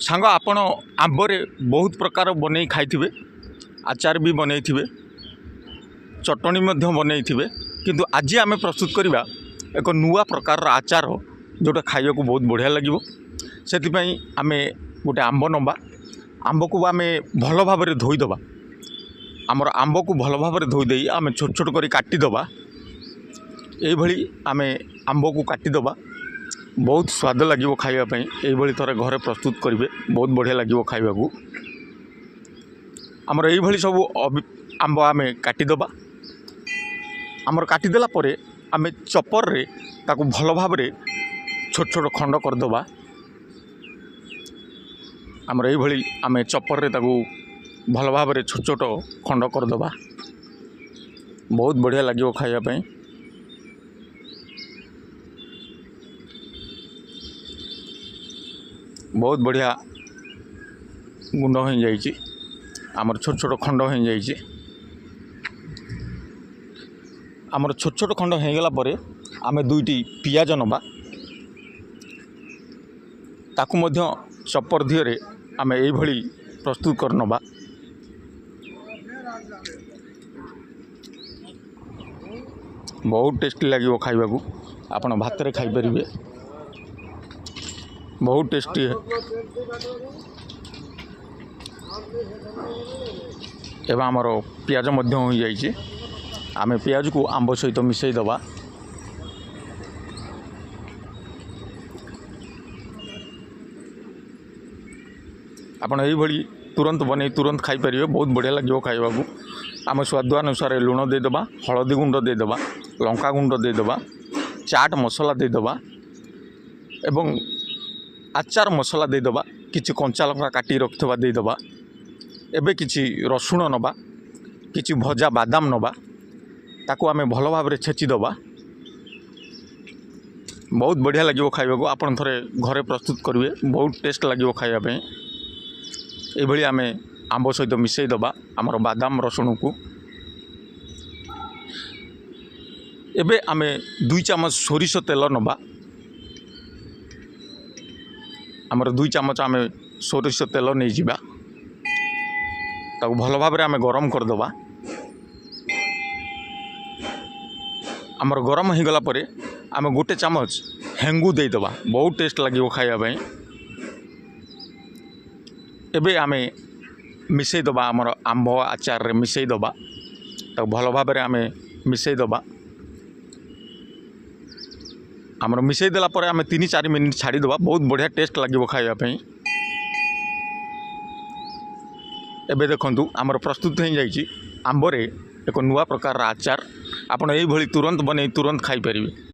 सांग आपण आंबरे बहुत प्रकार बनै खाइथिबे, आचार भी बनै थिबे, चटनी मध्य बनै थिबे। किंतु आज आम प्रस्तुत करवा एक नुआ प्रकार आचार जोटा खाइबा को बहुत बढ़िया लगिवो। सेतिपई आमे गोटे आंब नंबा, आंब को आमे भल भाव में धोईदबा। आमर आंब को भल भाव में धोई आमे छोट छोट करी काटिदबा। एभली आमे आंब को काटिदबा, बहुत स्वाद लगे खावाई। ये थोड़े घरे प्रस्तुत करेंगे, बहुत बढ़िया लगे खावा को। आमर ये सब आंब आम काटिदबा। आमर काटिदेला परे आमे चपर रे ताकू भल भाव में छोट छोट खंड करदबा। आमर ये आमे चपर रे ताकू भल भाव में छोट छोट खंड करदबा। बहुत बढ़िया लगे खावाई। बहुत बढ़िया गुंड हो जाइए, आमर छोट छोट खंड हो जाइए। आमर छोट छोट खंड हो गला परे आमे दुईटी पियाज नबा, ताकू मध्य चपर धिरे आमे एई भली प्रस्तुत कर नबा। बहुत टेस्टी लगे खाइबा को, आपण भात रे खाई परिबे, बहुत टेस्टी है। एवं आमर पियाज मध्य हो जाइए, आमे पियाज को आंब सहित मिसई दबा। आपण ये तुरंत बने तुरंत खाई परिबे, बहुत बढ़िया लगे खाइबा को। आम स्वाद अनुसार लुण देदबा, हलदी गुंड देदबा, लंका गुंड देदबा, चाट मसला देदबा एवं आचार मसला देदबा। किछि कंचा लंका काटी रखिथबा देदबा। एबे किछि रसुण नबा, किछि भजा बादाम नबा, ताकू आमे भल भाव में छेचिदबा। बहुत बढ़िया लगे खाइबा को। आपण थोड़े घरे प्रस्तुत करेंगे, बहुत टेस्ट लगे खाइबा। ये आमे आंब सहित मिसई दबा आमर बादाम रसुण को। एबे आमे 2 चामच सोरिष तेल नबा। आमर 2 चामच आमे सोरिष तेल नहीं जिबा, ताकू भल भाव में आमे गरम करदबा। आमर गरम हो गला परे आमे 1 चामच हेंगू देदबा, बहुत टेस्ट लगे खाइबा। एबे आमे मिसई दबा, आमर आंब आचार रे मिसई दबा, ताकू भल भाव में आमे मिसई दबा। आमर मिसई देला परे आमे 3-4 मिनिट छाड़ी दबा, बहुत बढ़िया टेस्ट लगे खाइबा। एबे देखंतु आमर प्रस्तुत हो जाइए आंबरे एक नुआ प्रकार आचार। आपण ये तुरंत बने तुरंत खाई परिबे।